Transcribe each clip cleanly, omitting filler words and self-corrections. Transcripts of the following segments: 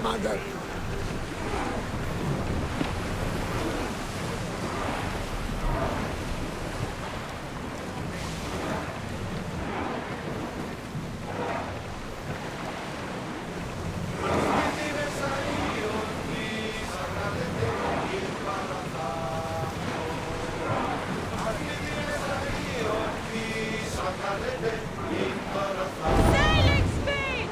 Commander. Sailing speed!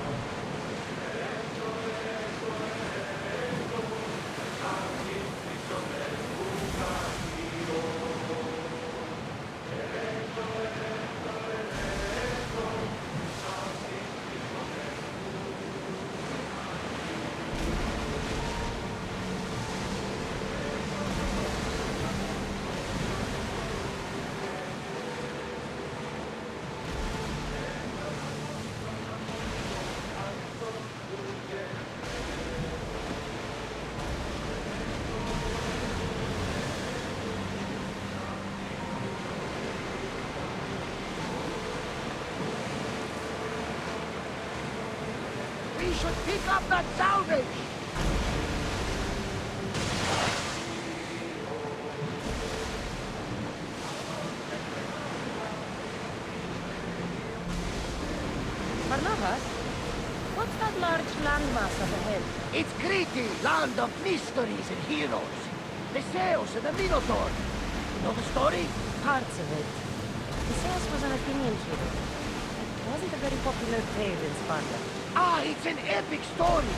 We should pick up that salvage! Barnabas, what's that large landmass up ahead? It's Crete, land of mysteries and heroes. The Zeus and the Minotaur. You know the story? Parts of it. Theseus was an Athenian hero. It wasn't a very popular tale in Sparta. Ah, it's an epic story.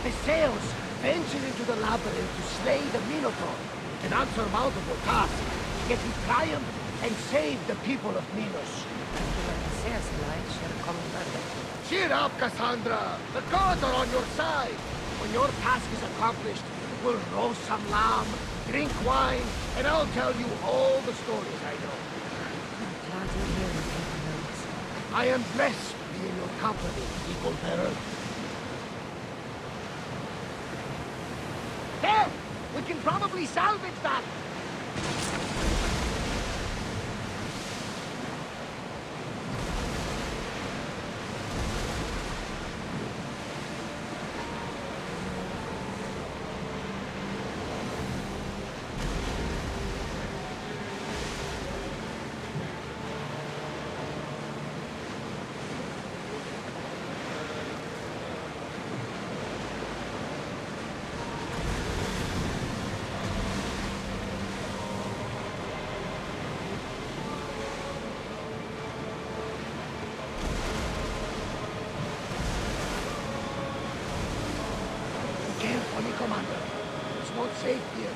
The Zeus ventured into the labyrinth to slay the Minotaur. An unsurmountable task. Yet he triumphed and saved the people of Minos. Theseus' life should have come further. Cheer up, Cassandra! The gods are on your side! When your task is accomplished, we'll roast some lamb, drink wine, and I'll tell you all the stories I know. I'm glad you're here with taking notes. I am blessed to be in your company, equal bearer. There! We can probably salvage that! Carefully, Commander. It's not safe here.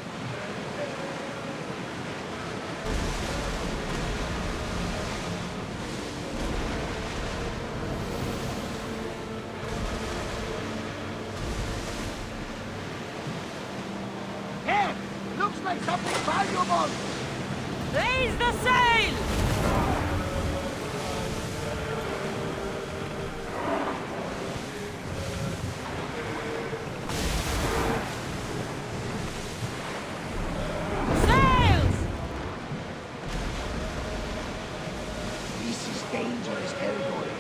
Hey! Looks like something valuable! Raise the sail! Sails! This is dangerous territory.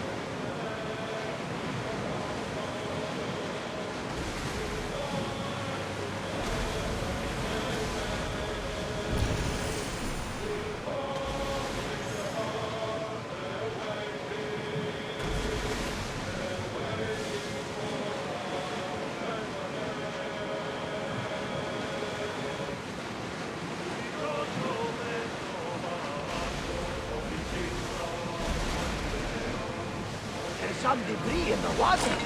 There's some debris in the water.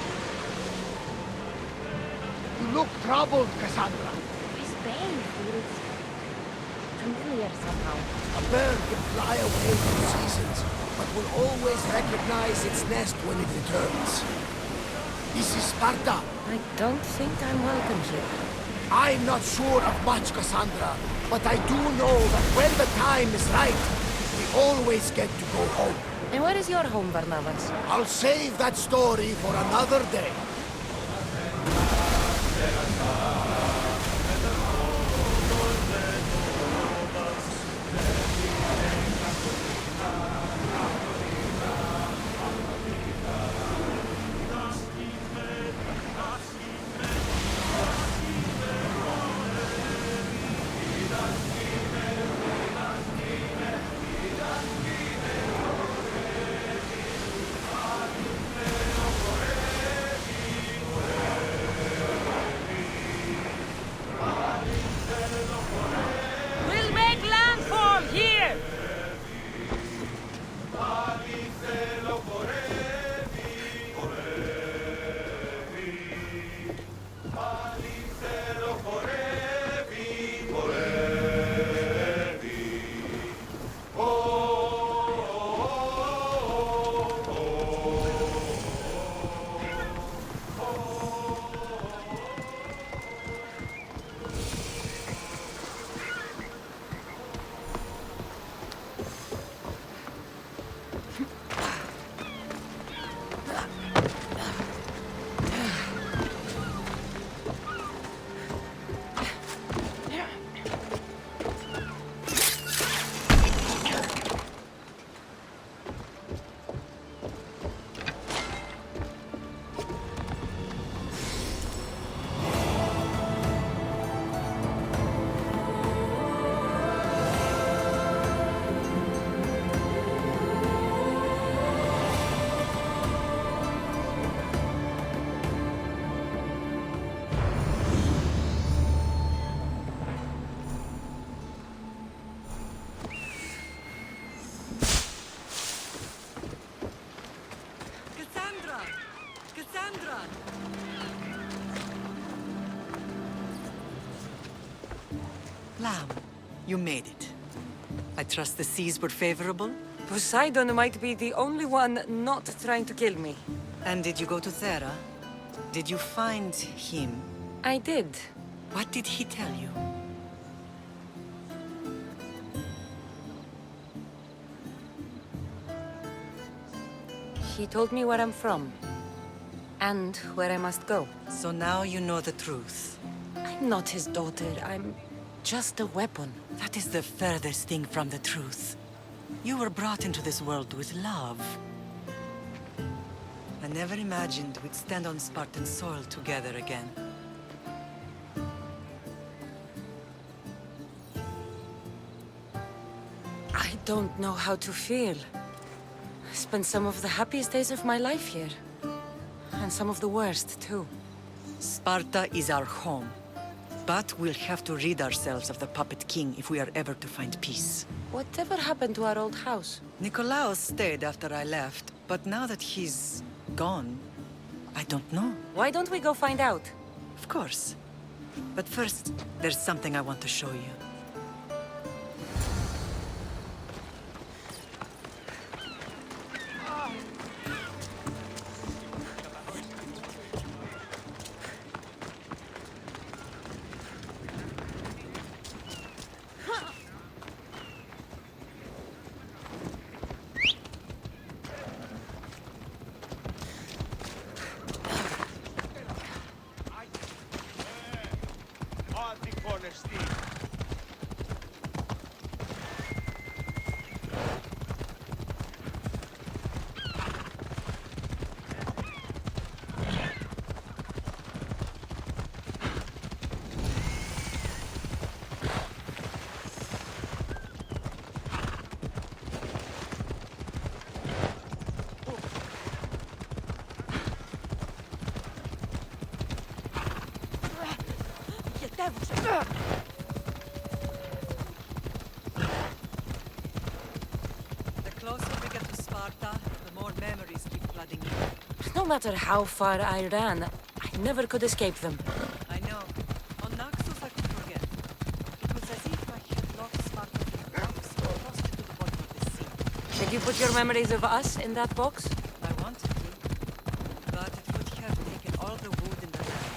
You look troubled, Cassandra. His bay feels familiar somehow. A bird can fly away from seasons, but will always recognize its nest when it returns. This is Sparta. I don't think I'm welcome here. I'm not sure of much, Cassandra, but I do know that when the time is right, we always get to go home. And where is your home, Barnabas? I'll save that story for another day. You made it. I trust the seas were favorable? Poseidon might be the only one not trying to kill me. And did you go to Thera? Did you find him? I did. What did he tell you? He told me where I'm from. And where I must go. So now you know the truth. I'm not his daughter. I'm just a weapon. That is the furthest thing from the truth. You were brought into this world with love. I never imagined we'd stand on Spartan soil together again. I don't know how to feel. I spent some of the happiest days of my life here. And some of the worst, too. Sparta is our home. But we'll have to rid ourselves of the Puppet King if we are ever to find peace. Whatever happened to our old house? Nikolaos stayed after I left, but now that he's gone, I don't know. Why don't we go find out? Of course. But first, there's something I want to show you. The closer we get to Sparta, the more memories keep flooding in. No matter how far I ran, I never could escape them. I know. On Naxos I could forget. It was as if I had locked Sparta in a box and tossed it to the bottom of the sea. Did you put your memories of us in that box? I wanted to, but it would have taken all the wood in the land.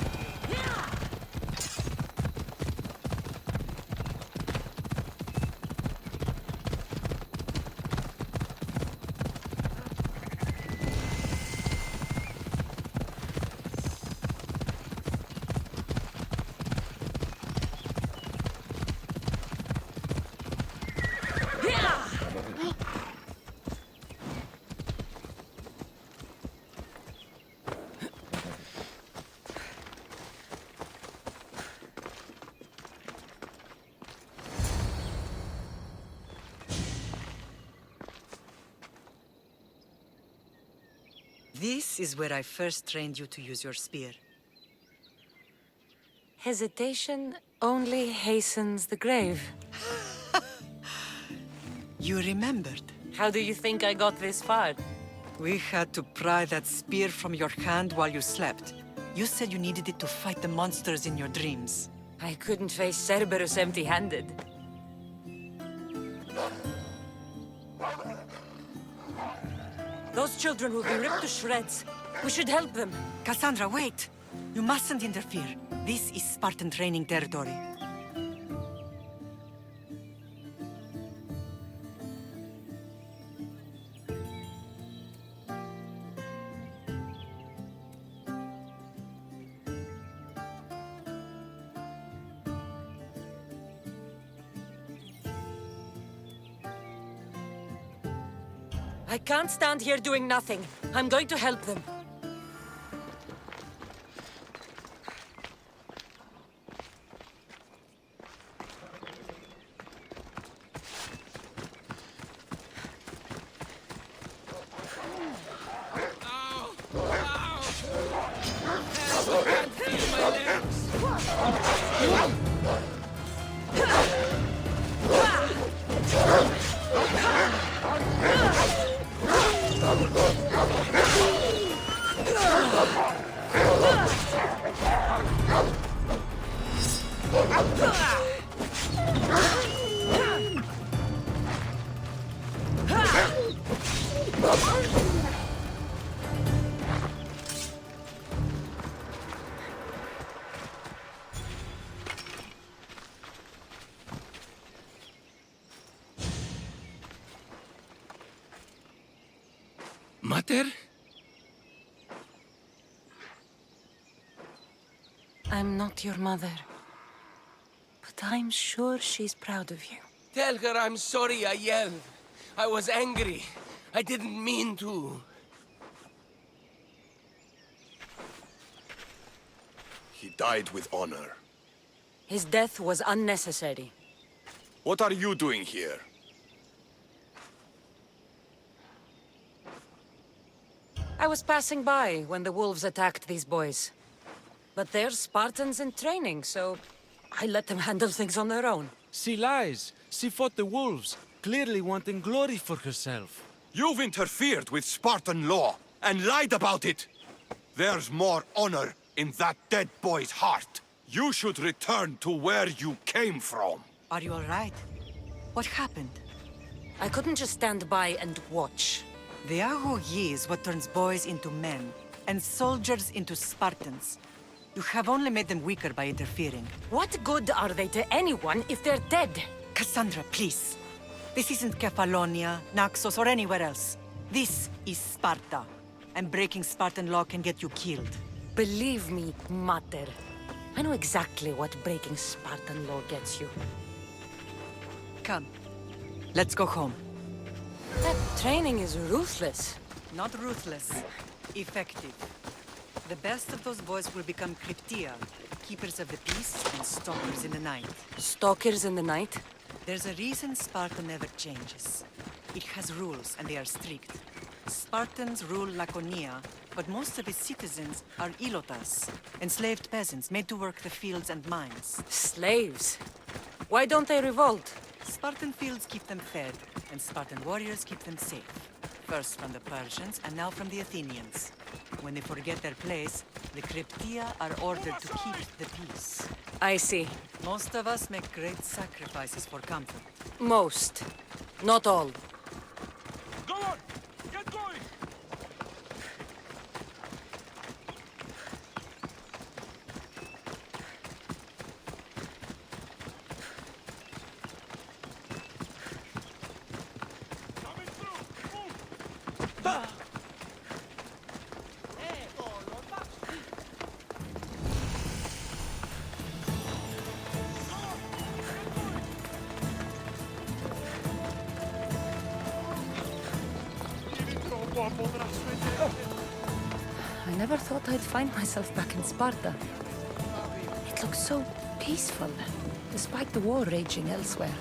This is where I first trained you to use your spear. Hesitation only hastens the grave. You remembered. How do you think I got this far? We had to pry that spear from your hand while you slept. You said you needed it to fight the monsters in your dreams. I couldn't face Cerberus empty-handed. Those children will be ripped to shreds. We should help them. Cassandra, wait! You mustn't interfere. This is Spartan training territory. I can't stand here doing nothing. I'm going to help them. Mater? I'm not your mother. But I'm sure she's proud of you. Tell her I'm sorry I yelled. I was angry. I didn't mean to. He died with honor. His death was unnecessary. What are you doing here? I was passing by when the wolves attacked these boys. But they're Spartans in training, so I let them handle things on their own. She lies. She fought the wolves, clearly wanting glory for herself. You've interfered with Spartan law and lied about it. There's more honor in that dead boy's heart. You should return to where you came from. Are you all right? What happened? I couldn't just stand by and watch. The Aho Yi is what turns boys into men, and soldiers into Spartans. You have only made them weaker by interfering. What good are they to anyone if they're dead? Cassandra, please. This isn't Kefalonia, Naxos, or anywhere else. This is Sparta. And breaking Spartan law can get you killed. Believe me, Mater. I know exactly what breaking Spartan law gets you. Come. Let's go home. That training is ruthless. Not ruthless. Effective. The best of those boys will become Cryptia, keepers of the peace and stalkers in the night. Stalkers in the night? There's a reason Sparta never changes. It has rules, and they are strict. Spartans rule Laconia, but most of its citizens are ilotas, enslaved peasants made to work the fields and mines. Slaves? Why don't they revolt? Spartan fields keep them fed, and Spartan warriors keep them safe. First from the Persians, and now from the Athenians. When they forget their place, the Cryptia are ordered to keep the peace. I see. Most of us make great sacrifices for comfort. Most. Not all. Go on! Get going! Coming through! Move! I never thought I'd find myself back in Sparta. It looks so peaceful, despite the war raging elsewhere.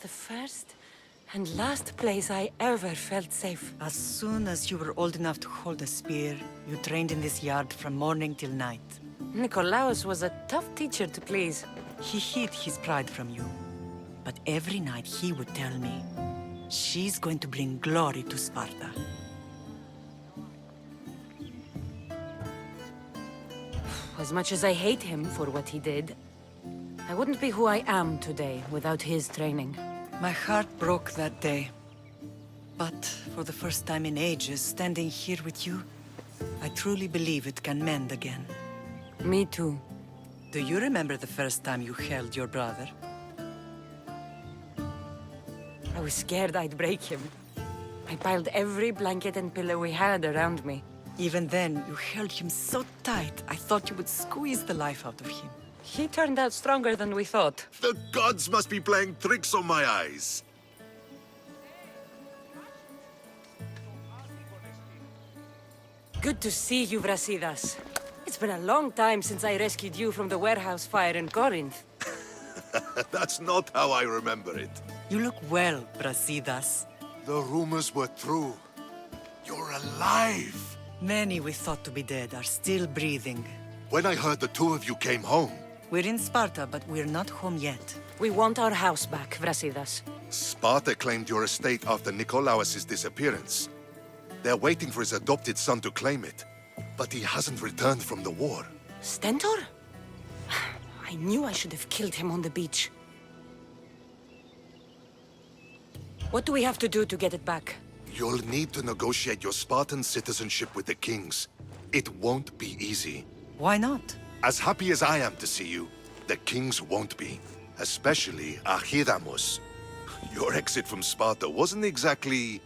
The first and last place I ever felt safe. As soon as you were old enough to hold a spear, you trained in this yard from morning till night. Nikolaos was a tough teacher to please. He hid his pride from you. But every night he would tell me, she's going to bring glory to Sparta. As much as I hate him for what he did, I wouldn't be who I am today without his training. My heart broke that day. But for the first time in ages, standing here with you, I truly believe it can mend again. Me too. Do you remember the first time you held your brother? I was scared I'd break him. I piled every blanket and pillow we had around me. Even then, you held him so tight, I thought you would squeeze the life out of him. He turned out stronger than we thought. The gods must be playing tricks on my eyes. Good to see you, Brasidas. It's been a long time since I rescued you from the warehouse fire in Corinth. That's not how I remember it. You look well, Brasidas. The rumors were true. You're alive! Many we thought to be dead are still breathing. When I heard the two of you came home, We're in Sparta, but we're not home yet. We want our house back, Brasidas. Sparta claimed your estate after Nikolaos' disappearance. They're waiting for his adopted son to claim it. But he hasn't returned from the war. Stentor? I knew I should have killed him on the beach. What do we have to do to get it back? You'll need to negotiate your Spartan citizenship with the kings. It won't be easy. Why not? As happy as I am to see you, the kings won't be. Especially Archidamos. Your exit from Sparta wasn't exactly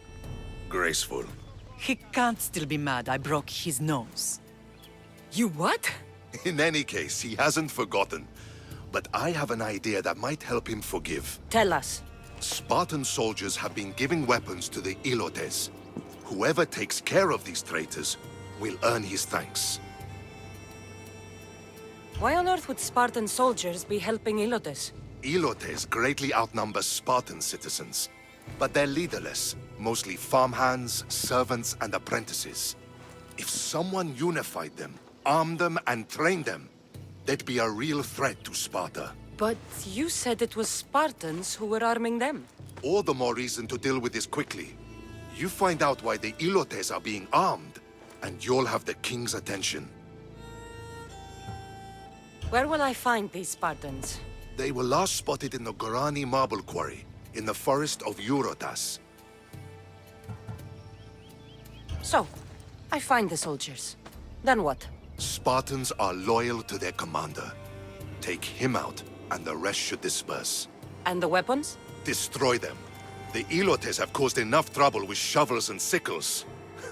graceful. He can't still be mad I broke his nose. You what? In any case, he hasn't forgotten. But I have an idea that might help him forgive. Tell us. Spartan soldiers have been giving weapons to the Ilotes. Whoever takes care of these traitors will earn his thanks. Why on earth would Spartan soldiers be helping Ilotes? Ilotes greatly outnumber Spartan citizens. But they're leaderless, mostly farmhands, servants, and apprentices. If someone unified them, armed them, and trained them, they'd be a real threat to Sparta. But you said it was Spartans who were arming them. All the more reason to deal with this quickly. You find out why the Ilotes are being armed, and you'll have the king's attention. Where will I find these Spartans? They were last spotted in the Gorani marble quarry, in the forest of Eurotas. So, I find the soldiers. Then what? Spartans are loyal to their commander. Take him out, and the rest should disperse. And the weapons? Destroy them. The Ilotes have caused enough trouble with shovels and sickles.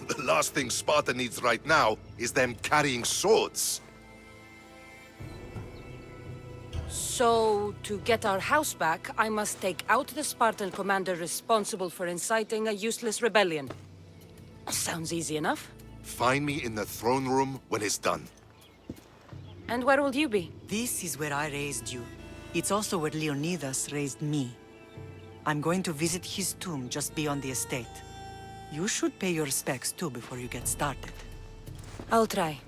The last thing Sparta needs right now is them carrying swords. So, to get our house back, I must take out the Spartan commander responsible for inciting a useless rebellion. Sounds easy enough. Find me in the throne room when it's done. And where will you be? This is where I raised you. It's also where Leonidas raised me. I'm going to visit his tomb just beyond the estate. You should pay your respects too before you get started. I'll try.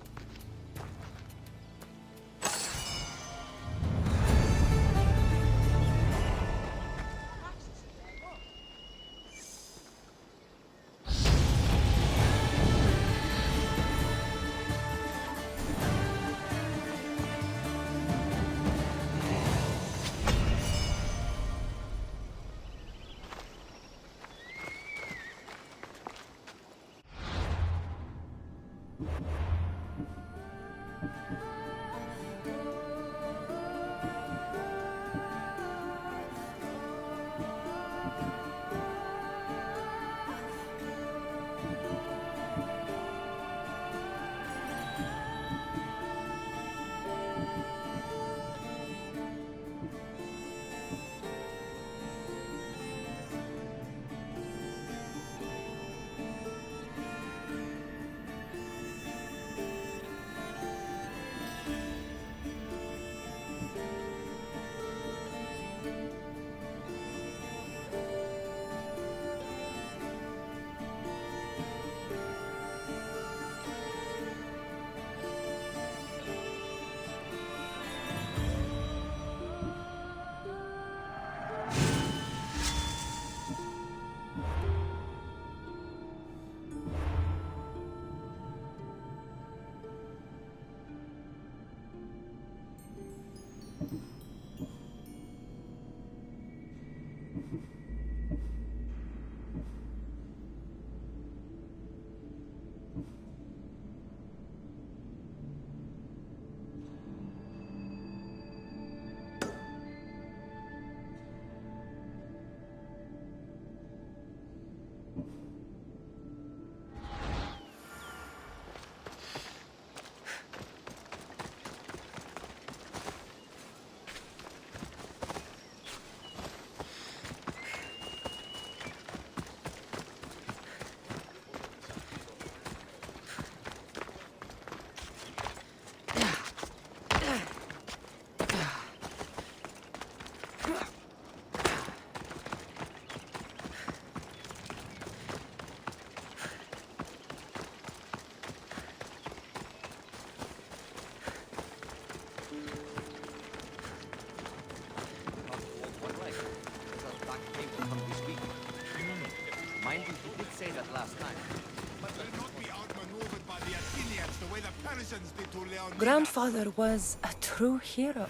Grandfather was a true hero.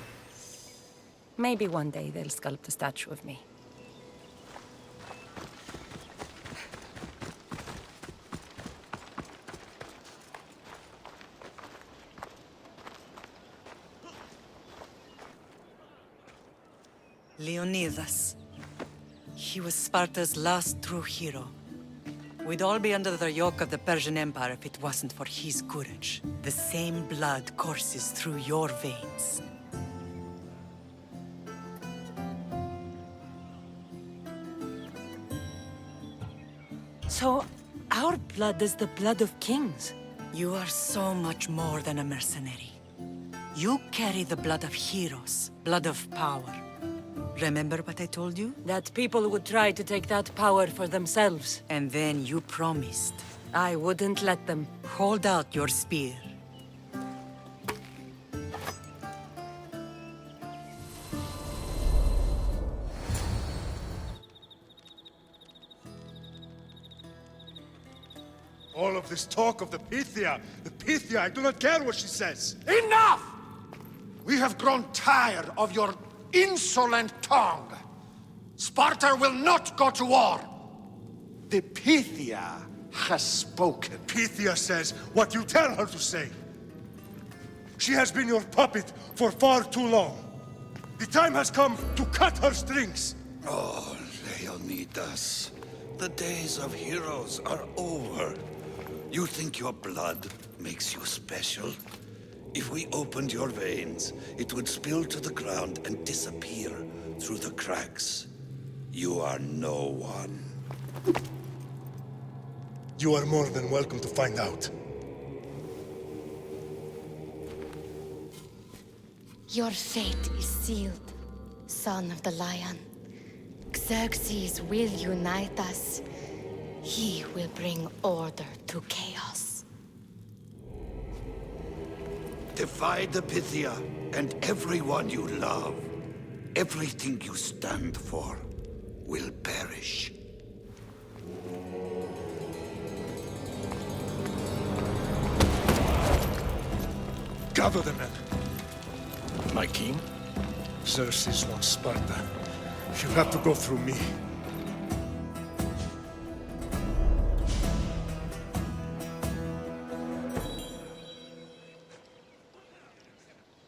Maybe one day they'll sculpt a statue of me. Leonidas. He was Sparta's last true hero. We'd all be under the yoke of the Persian Empire if it wasn't for his courage. The same blood courses through your veins. So, our blood is the blood of kings. You are so much more than a mercenary. You carry the blood of heroes, blood of power. Remember what I told you? That people would try to take that power for themselves. And then you promised. I wouldn't let them. Hold out your spear. All of this talk of the Pythia, I do not care what she says. Enough! We have grown tired of your insolent tongue. Sparta will not go to war. The Pythia has spoken. Pythia says what you tell her to say. She has been your puppet for far too long. The time has come to cut her strings. Oh, Leonidas, the days of heroes are over. You think your blood makes you special? If we opened your veins, it would spill to the ground and disappear through the cracks. You are no one. You are more than welcome to find out. Your fate is sealed, son of the lion. Xerxes will unite us. He will bring order to chaos. Defy the Pythia and everyone you love. Everything you stand for will perish. Gather the men. My king? Xerxes wants Sparta. She'll have to go through me.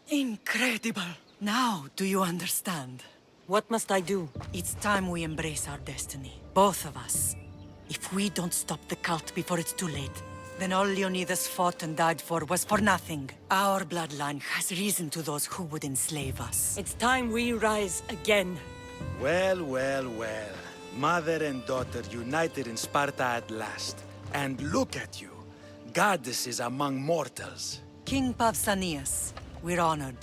Incredible! Now, do you understand? What must I do? It's time we embrace our destiny. Both of us. If we don't stop the cult before it's too late, then all Leonidas fought and died for was for nothing. Our bloodline has risen to those who would enslave us. It's time we rise again. Well, well, well. Mother and daughter united in Sparta at last. And look at you. Goddesses among mortals. King Pausanias, we're honored.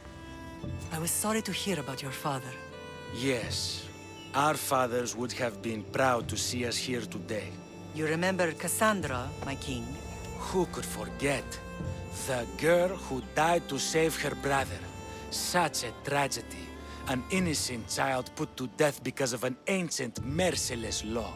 I was sorry to hear about your father. Yes. Our fathers would have been proud to see us here today. You remember Cassandra, my king? Who could forget? The girl who died to save her brother. Such a tragedy. An innocent child put to death because of an ancient, merciless law.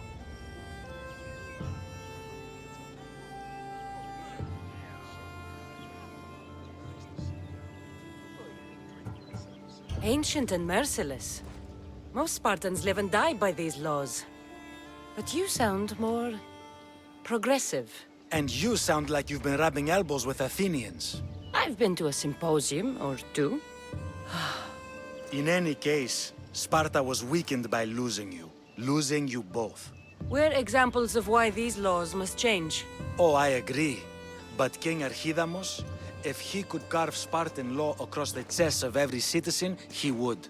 Ancient and merciless. Most Spartans live and die by these laws. But you sound more progressive. And you sound like you've been rubbing elbows with Athenians. I've been to a symposium or two. In any case, Sparta was weakened by losing you both. We're examples of why these laws must change. Oh, I agree. But King Archidamos, if he could carve Spartan law across the chests of every citizen, he would.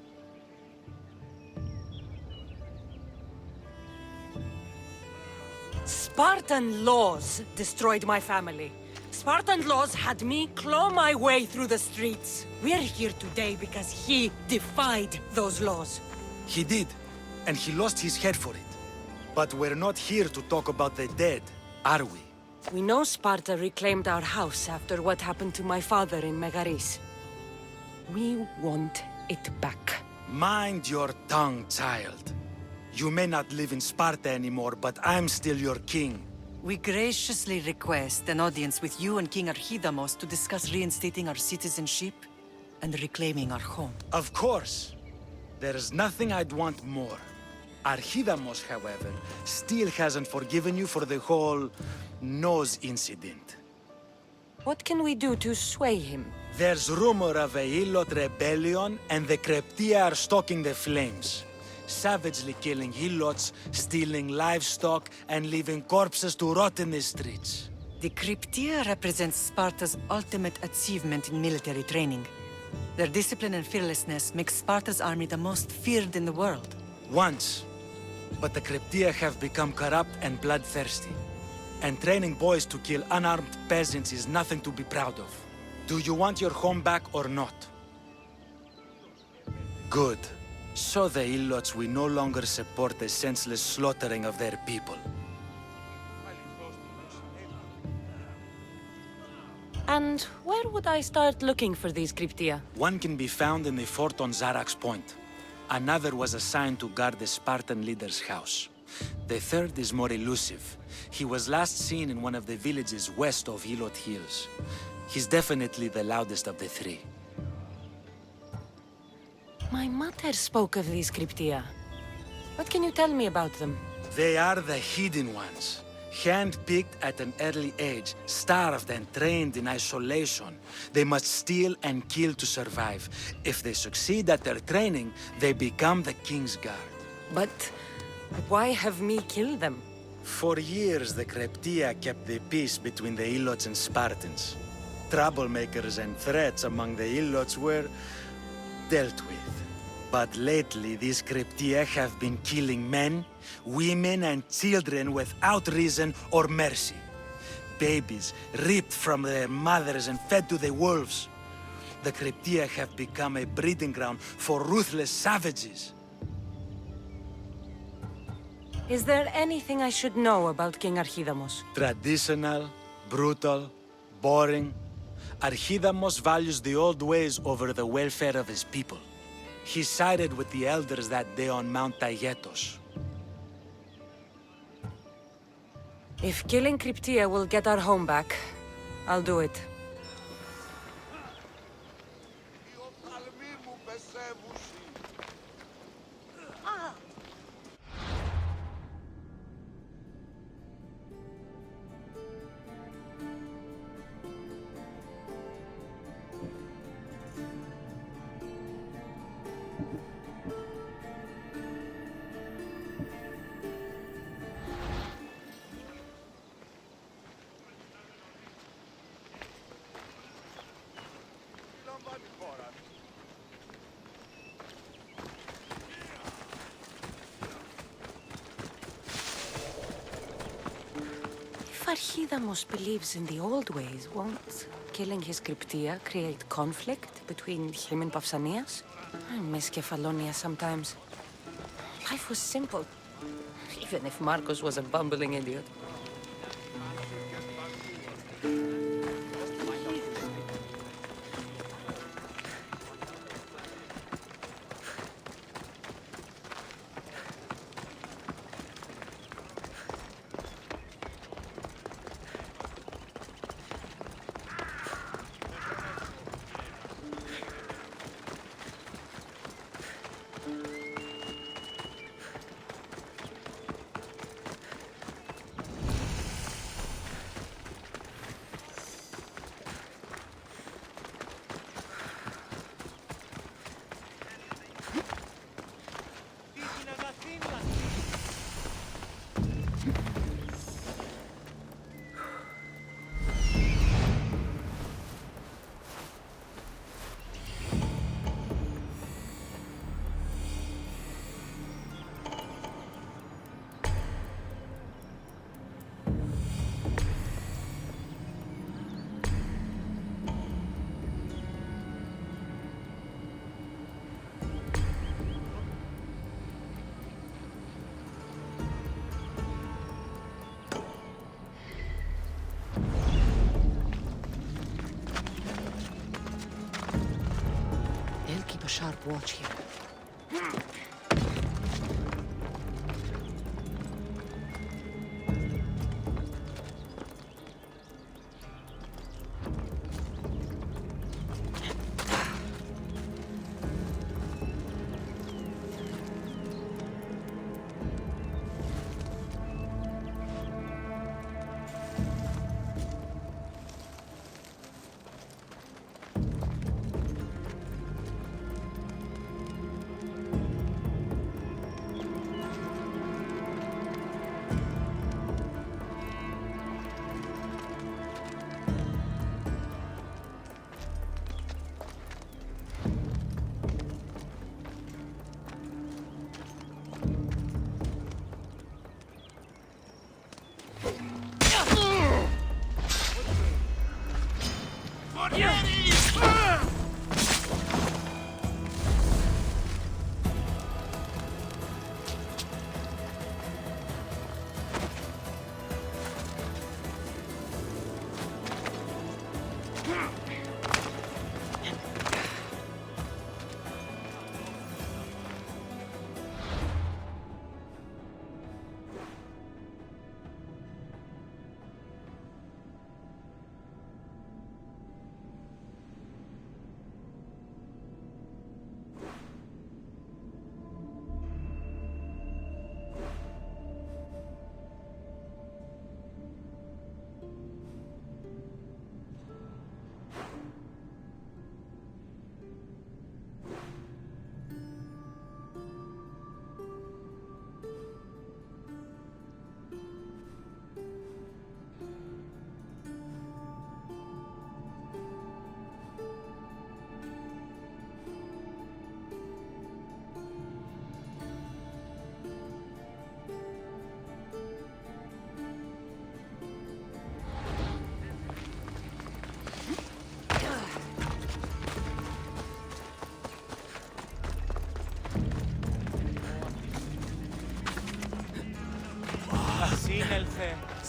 Spartan laws destroyed my family. Spartan laws had me claw my way through the streets. We're here today because he defied those laws. He did, and he lost his head for it. But we're not here to talk about the dead, are we? We know Sparta reclaimed our house after what happened to my father in Megaris. We want it back. Mind your tongue, child. You may not live in Sparta anymore, but I'm still your king. We graciously request an audience with you and King Archidamos to discuss reinstating our citizenship and reclaiming our home. Of course. There is nothing I'd want more. Archidamos, however, still hasn't forgiven you for the whole nose incident. What can we do to sway him? There's rumor of a Hilot rebellion, and the Kreptia are stalking the flames. Savagely killing Hilots, stealing livestock, and leaving corpses to rot in the streets. The Cryptia represents Sparta's ultimate achievement in military training. Their discipline and fearlessness make Sparta's army the most feared in the world. Once. But the Cryptia have become corrupt and bloodthirsty. And training boys to kill unarmed peasants is nothing to be proud of. Do you want your home back or not? Good. So the Ilots will no longer support the senseless slaughtering of their people. And where would I start looking for these Cryptia? One can be found in the fort on Zarak's Point. Another was assigned to guard the Spartan leader's house. The third is more elusive. He was last seen in one of the villages west of Hilot Hills. He's definitely the loudest of the three. My mother spoke of these Cryptia. What can you tell me about them? They are the hidden ones. Hand-picked at an early age, starved and trained in isolation. They must steal and kill to survive. If they succeed at their training, they become the King's Guard. But why have me kill them? For years, the Cryptia kept the peace between the Ilots and Spartans. Troublemakers and threats among the Ilots were dealt with. But lately, these Cryptia have been killing men, women, and children without reason or mercy. Babies ripped from their mothers and fed to the wolves. The Cryptia have become a breeding ground for ruthless savages. Is there anything I should know about King Archidamos? Traditional, brutal, boring. Archidamos values the old ways over the welfare of his people. He sided with the elders that day on Mount Taygetos. If killing Cryptia will get our home back, I'll do it. If Archidamos believes in the old ways, won't killing his Cryptia create conflict between him and Pausanias? I miss Kefalonia sometimes. Life was simple, even if Marcos was a bumbling idiot. A sharp watch here.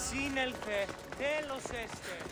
Σύνελθε, τέλος έστε.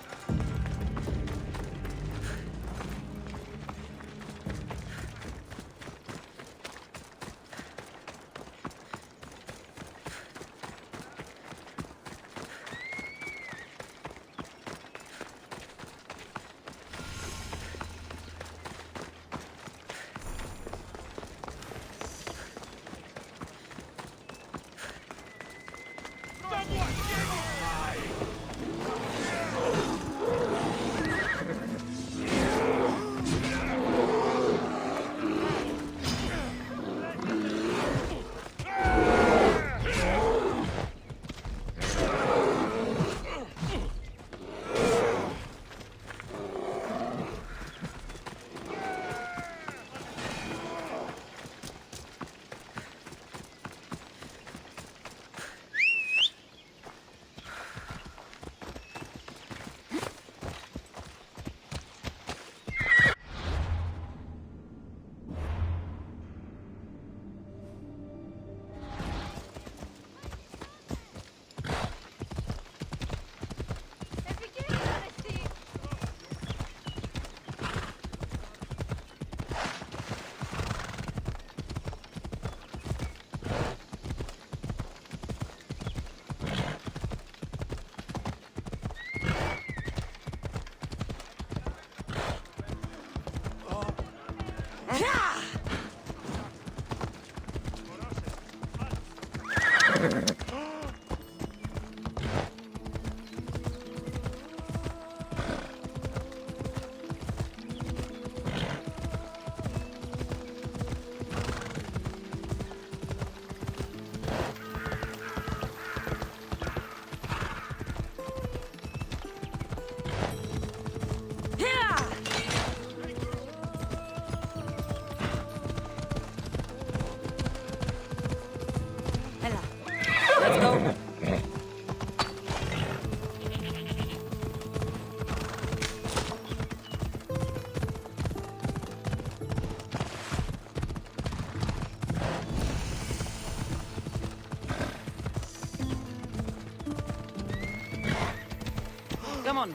Come on.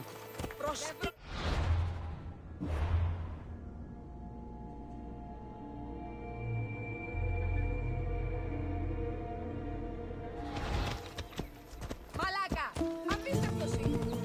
Μαλάκα! Απίστευτος είναι!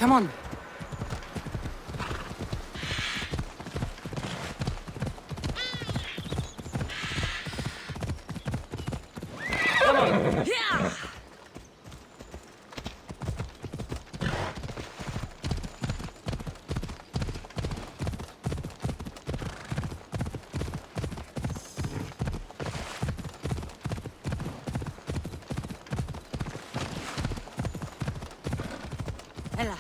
Come on. Ella.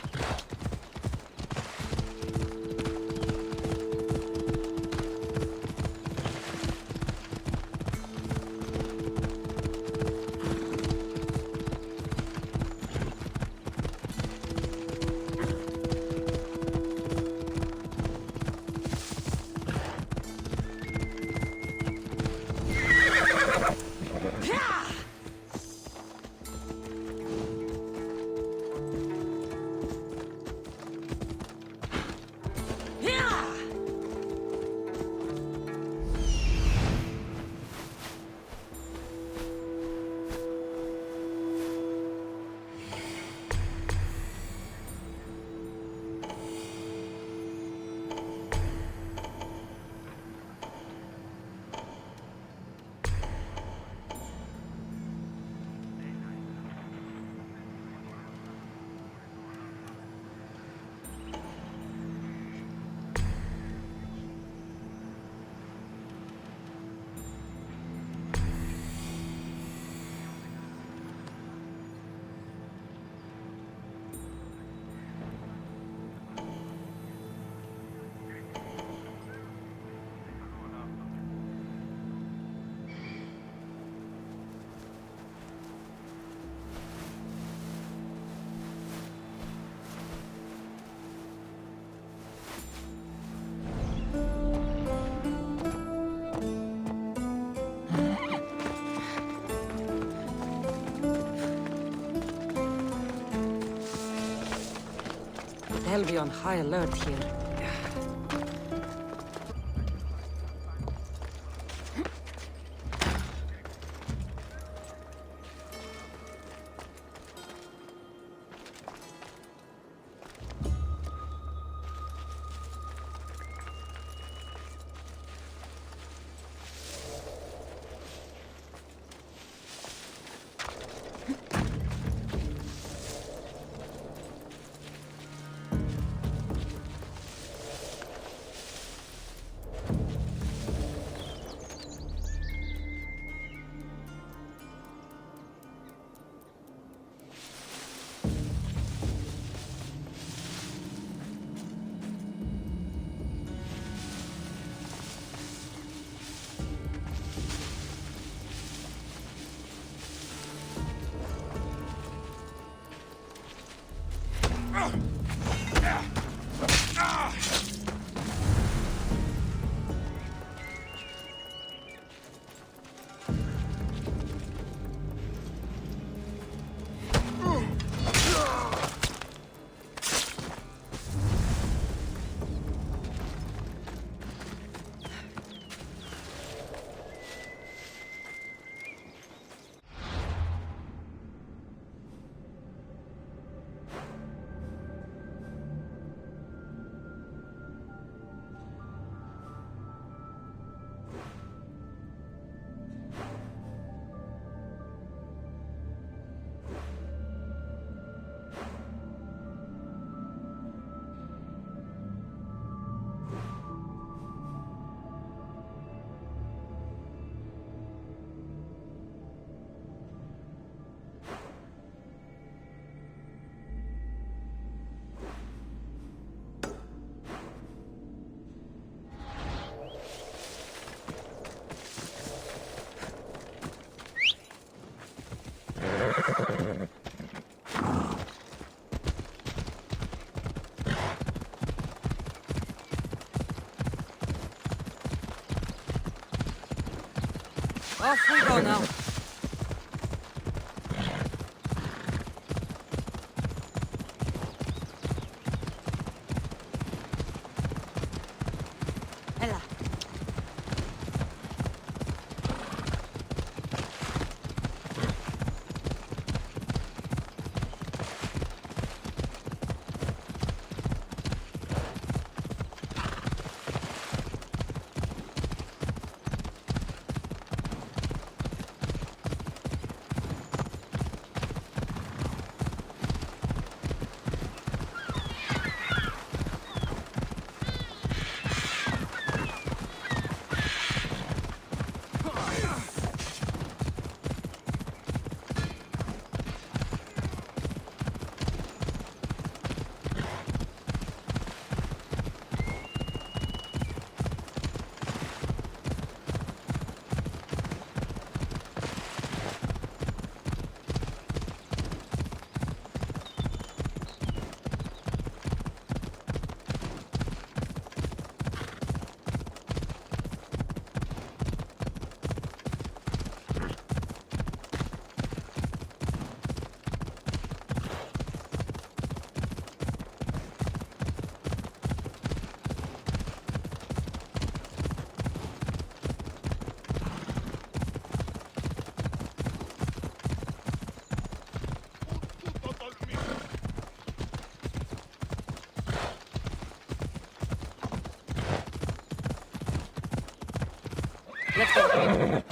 They'll be on high alert here. Off we go now. Ella. Let's go.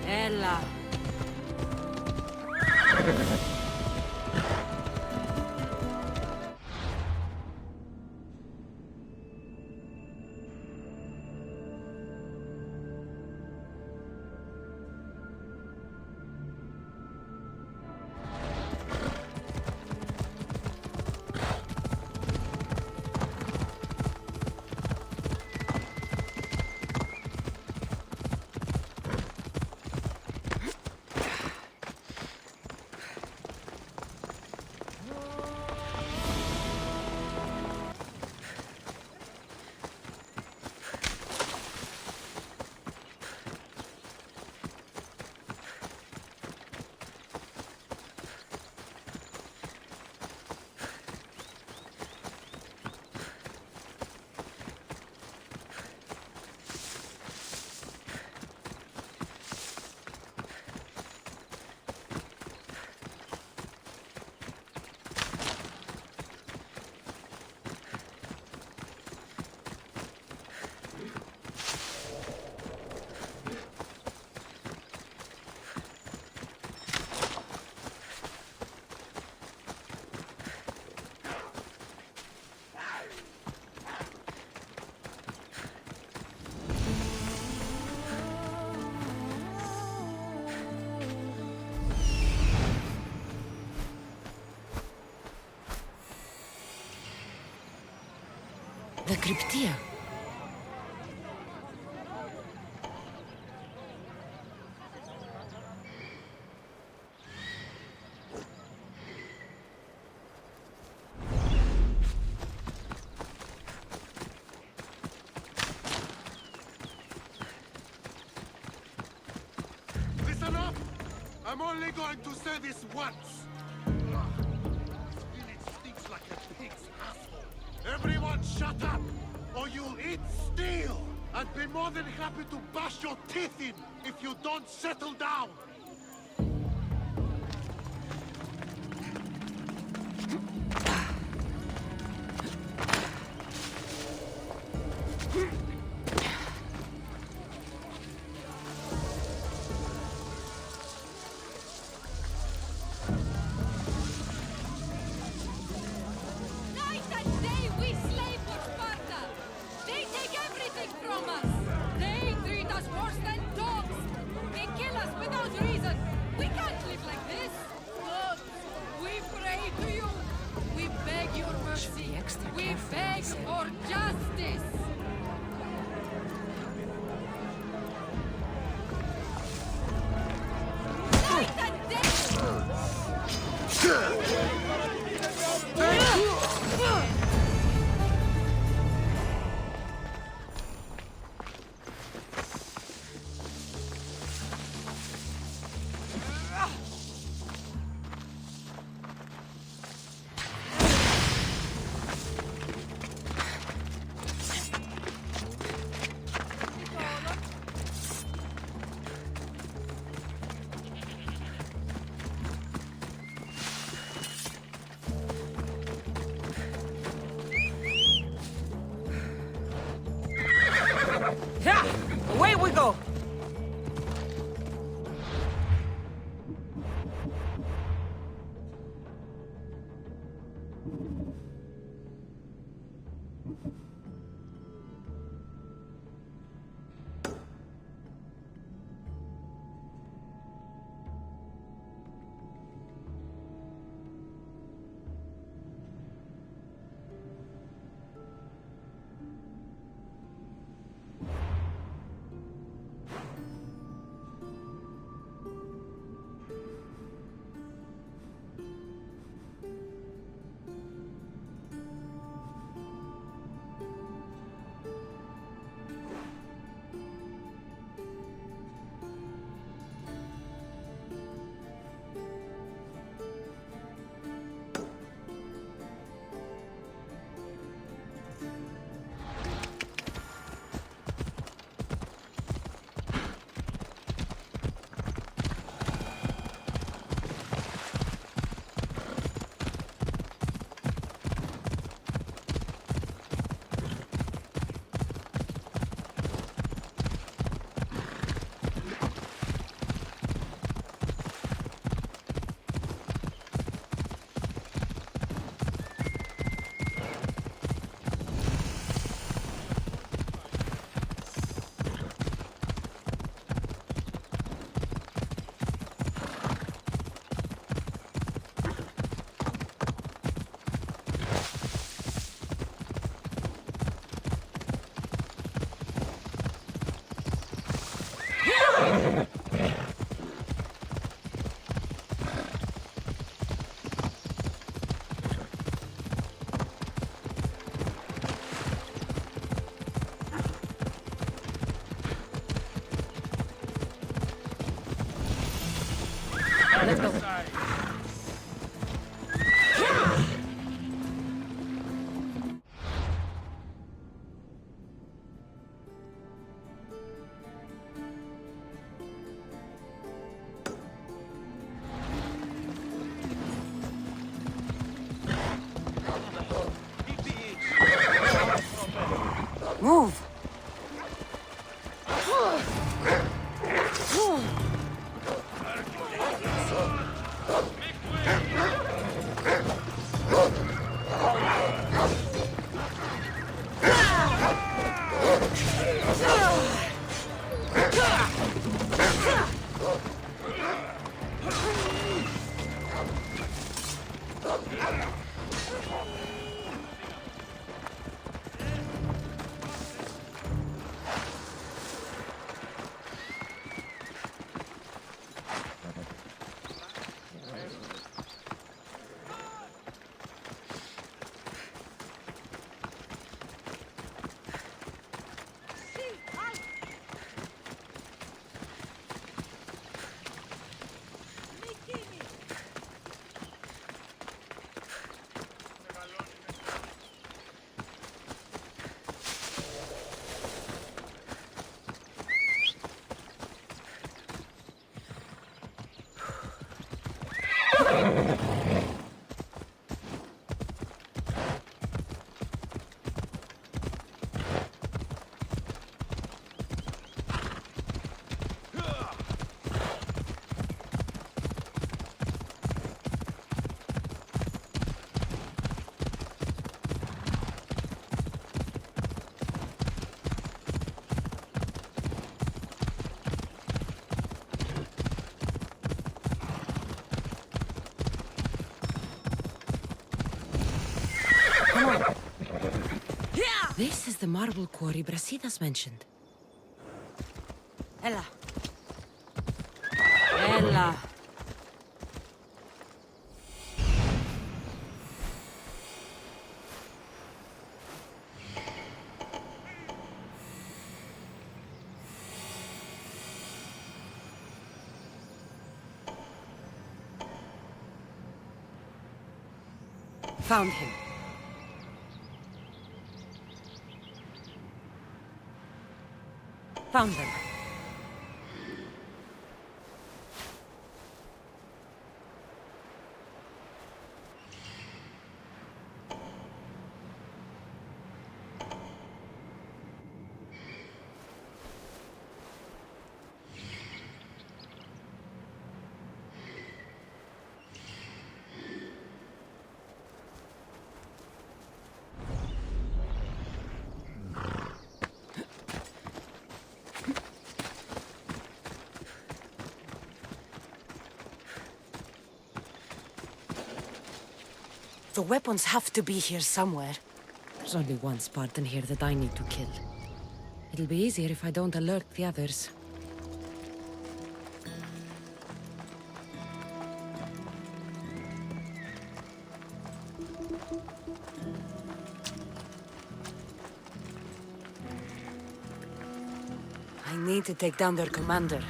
Ella. The Cryptia. Listen up! I'm only going to say this once. This village stinks like a pig's asshole. Everyone shut up, or you'll eat steel! I'd be more than happy to bash your teeth in if you don't settle down! Night and day we slave for Sparta! They take everything from us! They treat us worse than dogs! They kill us without reason! We can't live like this! Lord, we pray to you! We beg your mercy! We beg for justice! Night and day! Move! This is the marble quarry Brasidas mentioned. Ella. Ella. Found him. Found them. The weapons have to be here somewhere. There's only one Spartan here that I need to kill. It'll be easier if I don't alert the others. I need to take down their commander.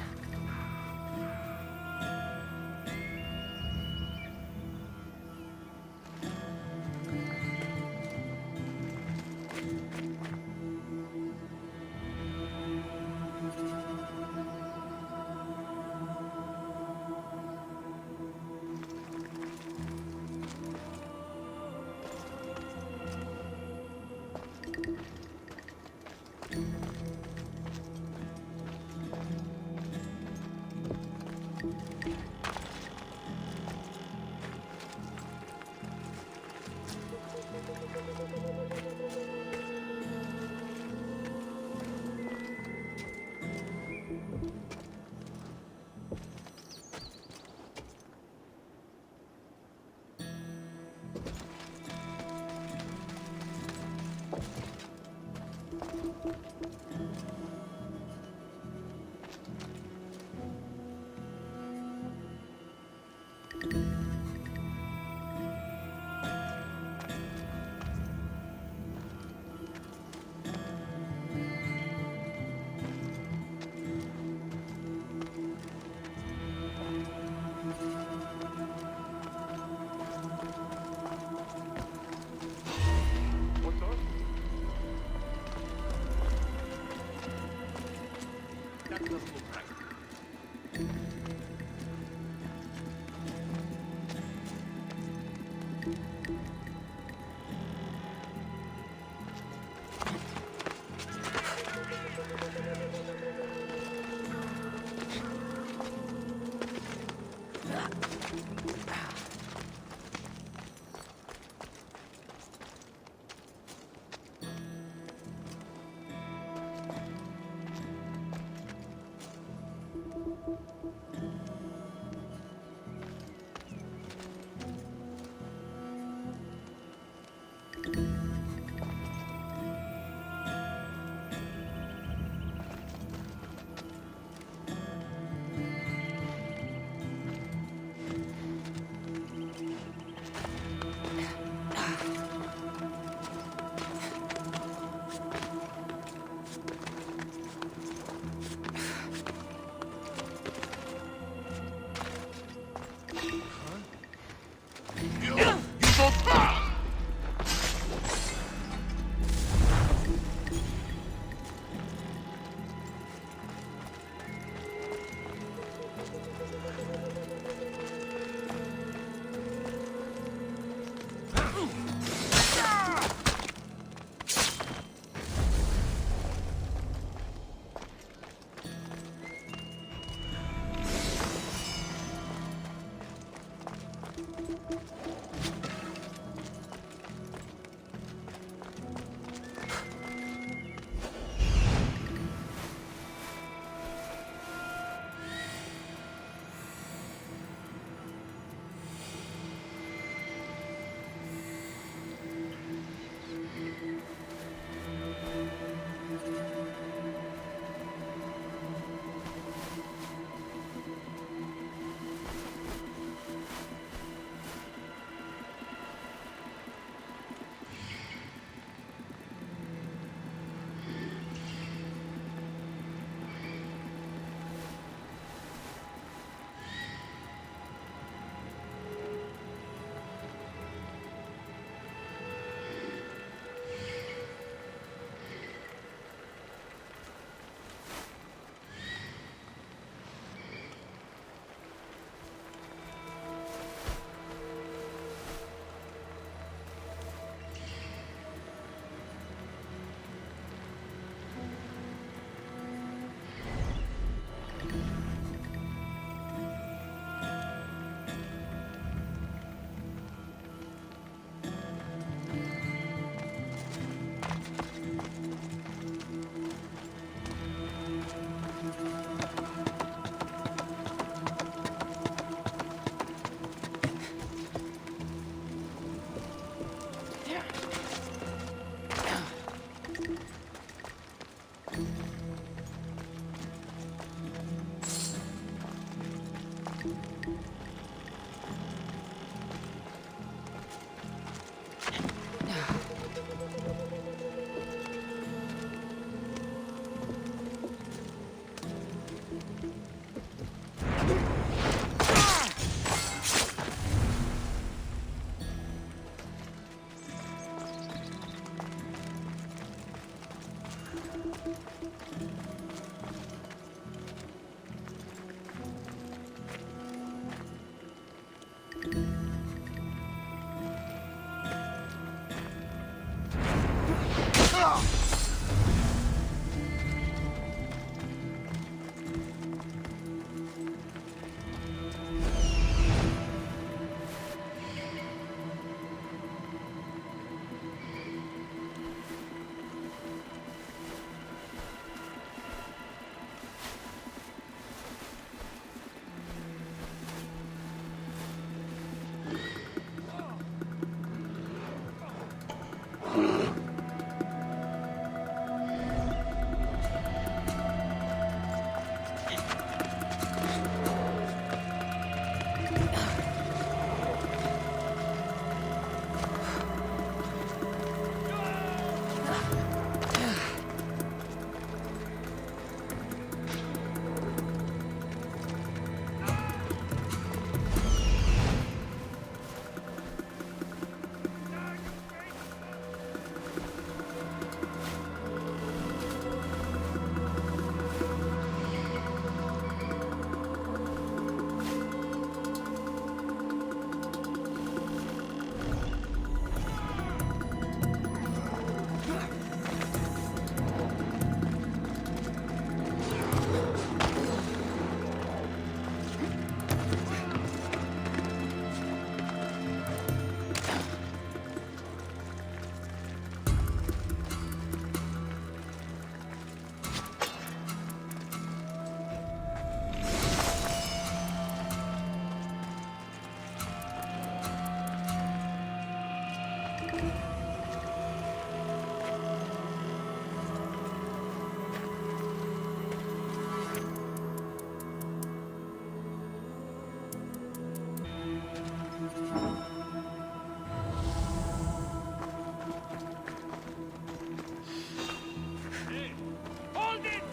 Hold it!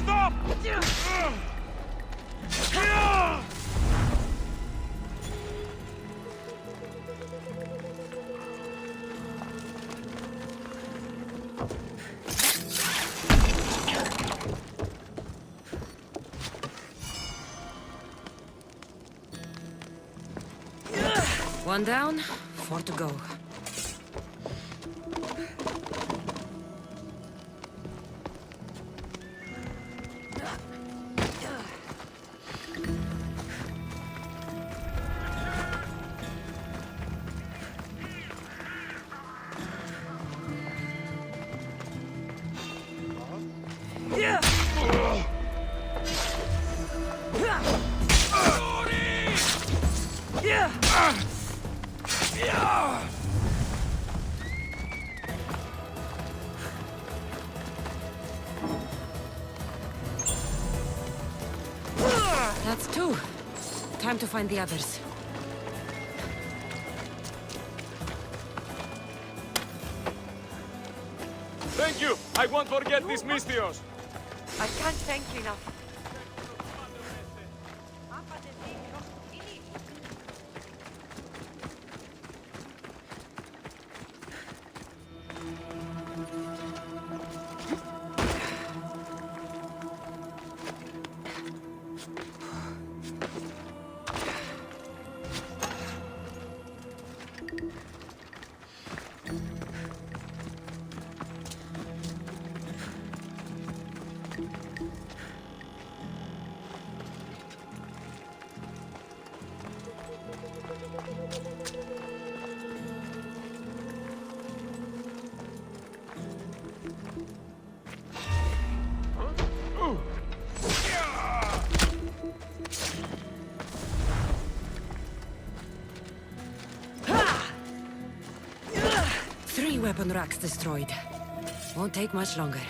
Stop! One down, 4 to go. That's 2. Time to find the others. Thank you! I won't forget these Mystios! I can't thank you enough. Three weapon racks destroyed. Won't take much longer.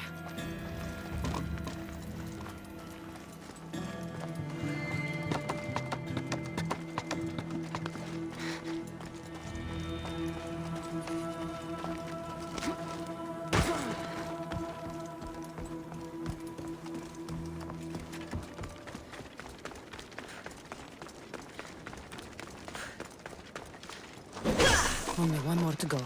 Only one more to go.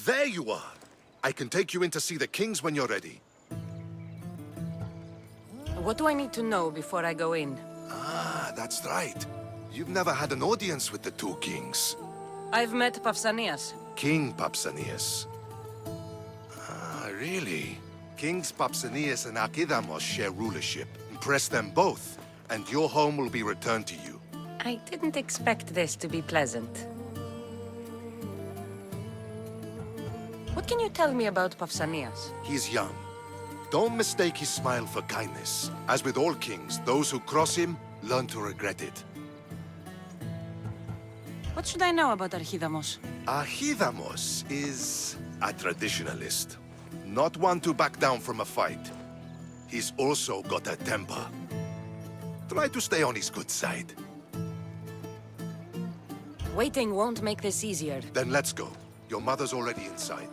There you are! I can take you in to see the kings when you're ready. What do I need to know before I go in? Ah, that's right. You've never had an audience with the two kings. I've met Pausanias. King Pausanias. Ah, really? Kings Pausanias and Archidamos share rulership. Impress them both, and your home will be returned to you. I didn't expect this to be pleasant. What can you tell me about Pausanias? He's young. Don't mistake his smile for kindness. As with all kings, those who cross him learn to regret it. What should I know about Archidamos? Archidamos is a traditionalist. Not one to back down from a fight. He's also got a temper. Try to stay on his good side. Waiting won't make this easier. Then let's go. Your mother's already inside.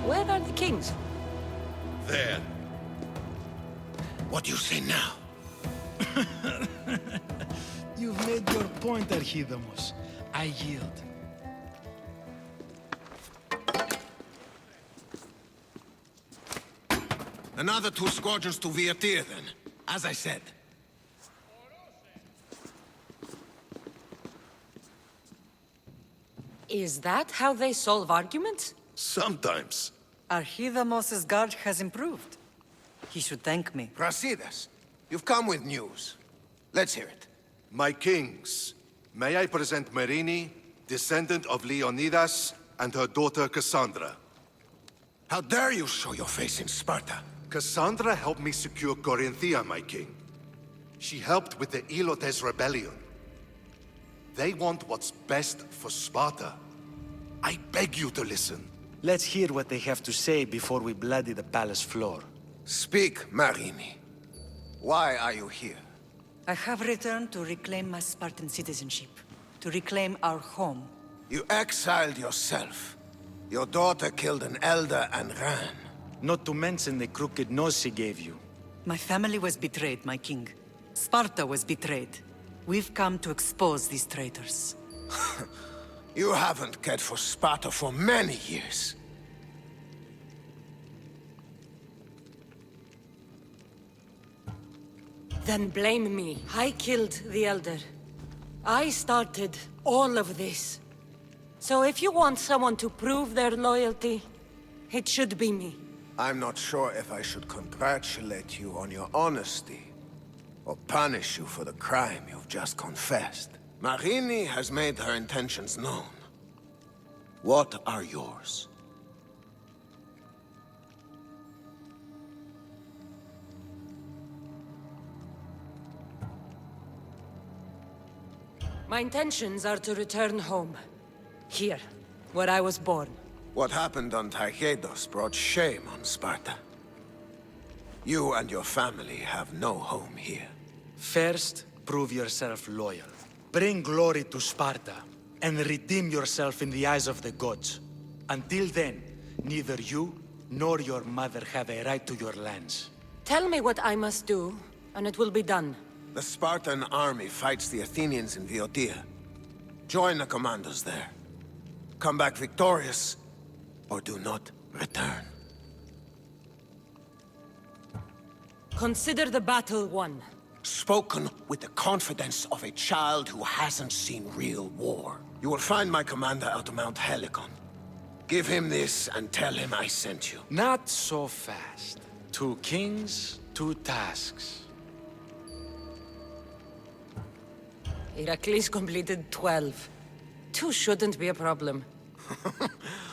Where are the kings? There. What do you say now? You've made your point, Archidamos. I yield. Another 2 squadrons to Viatir, then. As I said. Is that how they solve arguments? Sometimes. Archidamos's guard has improved. He should thank me. Brasidas, you've come with news. Let's hear it. My kings, may I present Marini, descendant of Leonidas, and her daughter Cassandra. How dare you show your face in Sparta? Cassandra helped me secure Corinthia, my king. She helped with the Ilotes rebellion. They want what's best for Sparta. I beg you to listen. Let's hear what they have to say before we bloody the palace floor. Speak, Marini. Why are you here? I have returned to reclaim my Spartan citizenship, to reclaim our home. You exiled yourself. Your daughter killed an elder and ran. Not to mention the crooked nose she gave you. My family was betrayed, my king. Sparta was betrayed. We've come to expose these traitors. You haven't cared for Sparta for many years. Then blame me. I killed the Elder. I started all of this. So if you want someone to prove their loyalty, it should be me. I'm not sure if I should congratulate you on your honesty, or punish you for the crime you've just confessed. Marini has made her intentions known. What are yours? My intentions are to return home. Here, where I was born. What happened on Taygedos brought shame on Sparta. You and your family have no home here. First, prove yourself loyal. Bring glory to Sparta, and redeem yourself in the eyes of the gods. Until then, neither you nor your mother have a right to your lands. Tell me what I must do, and it will be done. The Spartan army fights the Athenians in Viotia. Join the commandos there. Come back victorious, or do not return. Consider the battle won. Spoken with the confidence of a child who hasn't seen real war. You will find my commander at Mount Helicon. Give him this and tell him I sent you. Not so fast. 2 kings, 2 tasks. Heracles completed 12. 2 shouldn't be a problem.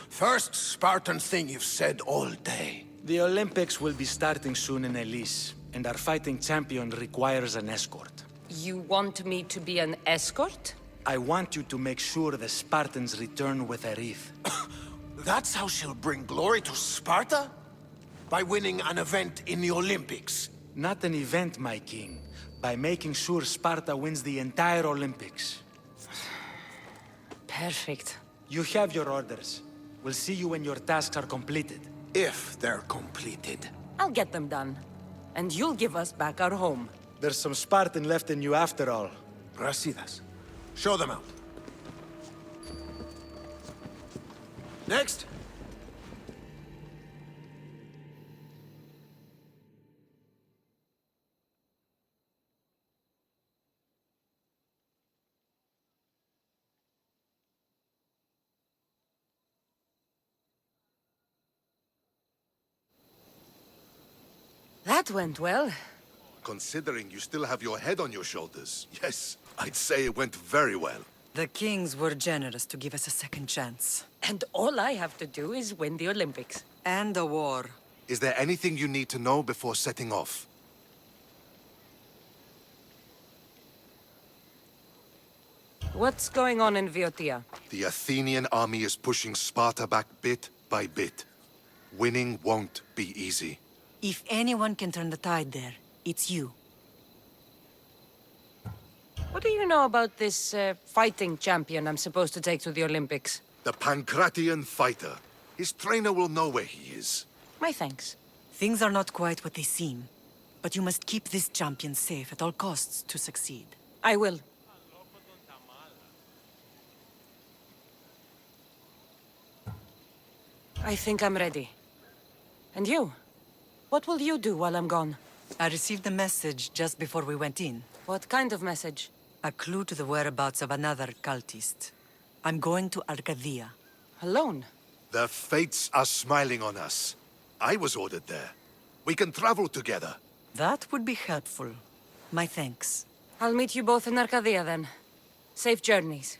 First Spartan thing you've said all day. The Olympics will be starting soon in Elise, and our fighting champion requires an escort. You want me to be an escort? I want you to make sure the Spartans return with a wreath. That's how she'll bring glory to Sparta? By winning an event in the Olympics? Not an event, my king. By making sure Sparta wins the entire Olympics. Perfect. You have your orders. We'll see you when your tasks are completed. If they're completed. I'll get them done. And you'll give us back our home. There's some Spartan left in you after all. Brasidas. Show them out. Next. That went well. Considering you still have your head on your shoulders, yes, I'd say it went very well. The kings were generous to give us a second chance. And all I have to do is win the Olympics. And the war. Is there anything you need to know before setting off? What's going on in Viotia? The Athenian army is pushing Sparta back bit by bit. Winning won't be easy. If anyone can turn the tide there, it's you. What do you know about this fighting champion I'm supposed to take to the Olympics? The Pancratian fighter. His trainer will know where he is. My thanks. Things are not quite what they seem. But you must keep this champion safe at all costs to succeed. I will. I think I'm ready. And you? What will you do while I'm gone? I received a message just before we went in. What kind of message? A clue to the whereabouts of another cultist. I'm going to Arcadia. Alone? The fates are smiling on us. I was ordered there. We can travel together. That would be helpful. My thanks. I'll meet you both in Arcadia then. Safe journeys.